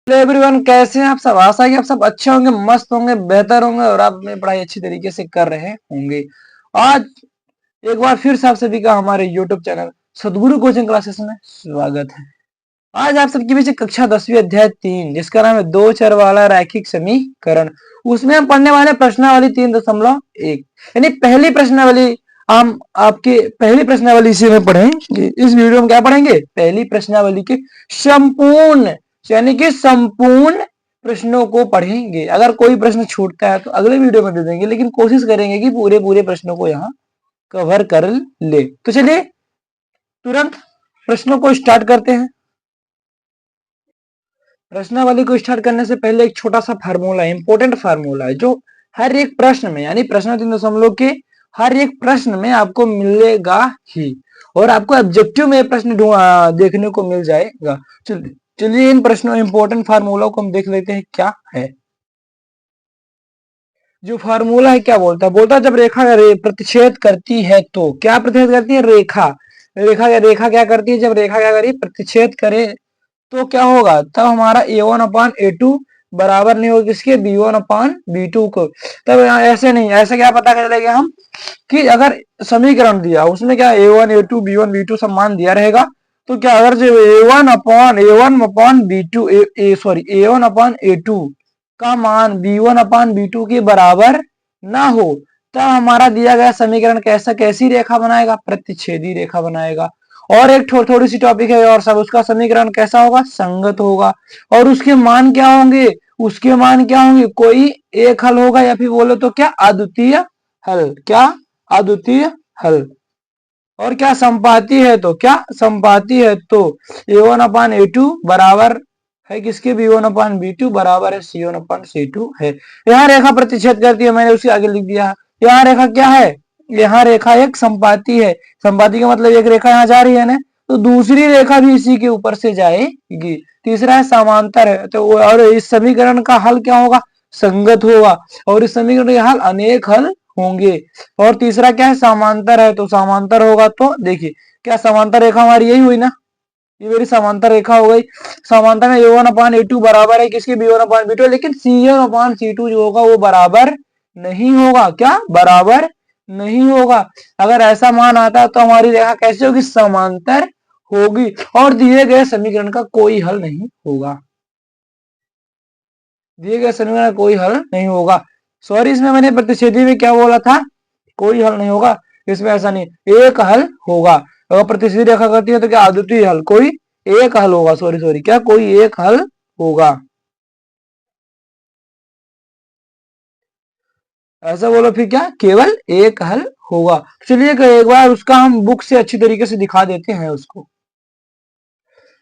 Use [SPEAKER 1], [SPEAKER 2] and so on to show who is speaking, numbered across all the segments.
[SPEAKER 1] Hello everyone, कैसे हैं आप सब। आशा है कि आप सब अच्छे होंगे, मस्त होंगे, बेहतर होंगे और आप अपनी पढ़ाई अच्छी तरीके से कर रहे होंगे। आज एक बार फिर से आप सभी का हमारे यूट्यूब चैनल सदगुरु कोचिंग क्लासेस में स्वागत है। आज आप सबके बीच कक्षा 10वीं अध्याय 3 जिसका नाम है दो चर वाला रैखिक समीकरण। उसमें हम पढ़ने वाले प्रश्नावली 3.1 यानी पहली प्रश्नावली। हम आपके पहली प्रश्नावली इसी में पढ़ेंगे। इस वीडियो में क्या पढ़ेंगे? पहली प्रश्नावली के संपूर्ण यानी कि संपूर्ण प्रश्नों को पढ़ेंगे। अगर कोई प्रश्न छूटता है तो अगले वीडियो में दे देंगे, लेकिन कोशिश करेंगे कि पूरे पूरे प्रश्नों को यहाँ कवर कर ले। तो चलिए तुरंत प्रश्नों को स्टार्ट करते हैं। प्रश्नावली को स्टार्ट करने से पहले एक छोटा सा फार्मूला, इंपॉर्टेंट फार्मूला है जो हर एक प्रश्न में यानी प्रश्न 3 के हर एक प्रश्न में आपको मिलेगा ही, और आपको ऑब्जेक्टिव में प्रश्न देखने को मिल जाएगा। चलिए इन प्रश्नों इंपॉर्टेंट फार्मूला को हम देख लेते हैं क्या है। जो फार्मूला है क्या बोलता है? बोलता है जब रेखा प्रतिच्छेद करती है तो क्या प्रतिच्छेद करती है? रेखा। रेखा क्या करती है? जब रेखा क्या करी? प्रतिच्छेद करे तो क्या होगा? तब हमारा a1/a2 बराबर नहीं होगा किसके? b1/b2 को। तब ऐसे नहीं, ऐसे क्या पता चलेगा हम कि अगर समीकरण दिया उसमें क्या a1 a2 b1 b2 सब मान दिया रहेगा, तो क्या अगर जो a1/a2 का मान b1/b2 के बराबर ना हो, तब हमारा दिया गया समीकरण कैसी रेखा बनाएगा? प्रतिच्छेदी रेखा बनाएगा। और एक थोड़ी सी टॉपिक है और सब, उसका समीकरण कैसा होगा? संगत होगा। और उसके मान क्या होंगे? उसके मान क्या होंगे? कोई एक हल होगा, या फिर बोलो तो क्या? अद्वितीय हल। क्या? अद्वितीय हल। और क्या? संपाती है तो क्या? संपाती है तो a1/a2 बराबर है किसके? b1/b2 बराबर है c1/c2 है। यहाँ रेखा प्रतिच्छेद करती है, मैंने उसके आगे लिख दिया। यहाँ रेखा क्या है? यहाँ रेखा एक संपाती है। संपाती का मतलब एक रेखा यहाँ जा रही है ना, तो दूसरी रेखा भी इसी के ऊपर से जाएगी। तीसरा है समांतर है, तो और इस समीकरण का हल क्या होगा? संगत होगा। और इस समीकरण के हल अनेक हल होंगे। और तीसरा क्या है? समांतर है, तो समांतर होगा। तो देखिए क्या समांतर रेखा हमारी यही हुई ना, ये मेरी समांतर रेखा हो गई। समांतर में a1/a2 बराबर है किसके? b1/b2, लेकिन c1/c2 जो होगा वो बराबर नहीं होगा। क्या? बराबर नहीं होगा। अगर ऐसा मान आता तो हमारी रेखा कैसे होगी? समांतर होगी, और दिए गए समीकरण का कोई हल नहीं होगा। दिए गए समीकरण का कोई हल नहीं होगा। सॉरी, इसमें मैंने प्रतिच्छेदी में क्या बोला था? कोई हल नहीं होगा। इसमें ऐसा नहीं, एक हल होगा। अगर प्रतिच्छेदी रेखा करती है तो क्या? अद्वितीय हल, कोई एक हल होगा। सॉरी, क्या? कोई एक हल होगा। ऐसा बोलो फिर क्या? केवल एक हल होगा। चलिए एक बार उसका हम बुक से अच्छी तरीके से दिखा देते हैं उसको।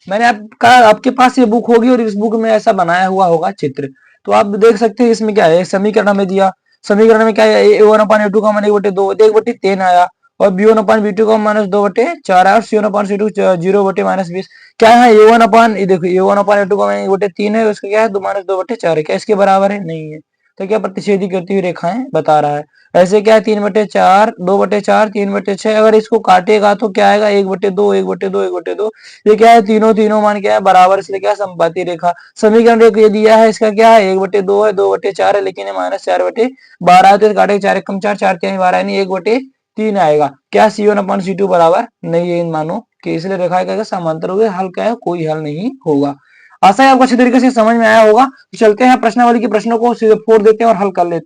[SPEAKER 1] मैंने आपके पास ये बुक होगी और इस बुक में ऐसा बनाया हुआ होगा चित्र, तो आप देख सकते हैं इसमें क्या है। समीकरण में दिया, समीकरण में क्या है? a1/a2 का मान 1/2, 1/3 आया, और b1/b2 का -2/4 आया, और c1/c2 0/-20। क्या है? देखो a1/a2 का मान 1/3 है, उसका क्या है? -2/4 है। क्या इसके बराबर है? नहीं है। तो क्या प्रतिच्छेदी करती हुई रेखाएं बता रहा है। ऐसे क्या है? 3/4, 2/4, 3/6। अगर इसको काटेगा तो क्या आएगा? 1/2, 1/2, 1/2। ये क्या है? तीनों तीनों मान क्या है? बराबर, इसलिए क्या? संपाती रेखा। समीकरण ये दिया है, इसका क्या है? 1/2 है, 2/4 है, लेकिन ये -4/12 है, तो काटे 4 कम 4, 4 3 12 यानी 1/3 आएगा। क्या? c1/c2 बराबर नहीं है इन मानों के, इसलिए रेखा क्या समांतर हो गए। हल क्या है? कोई हल नहीं होगा। आशा है आपको अच्छी तरीके से समझ में आया होगा। चलते हैं प्रश्नावली के प्रश्नों को फोड़ देते हैं और हल कर लेते हैं।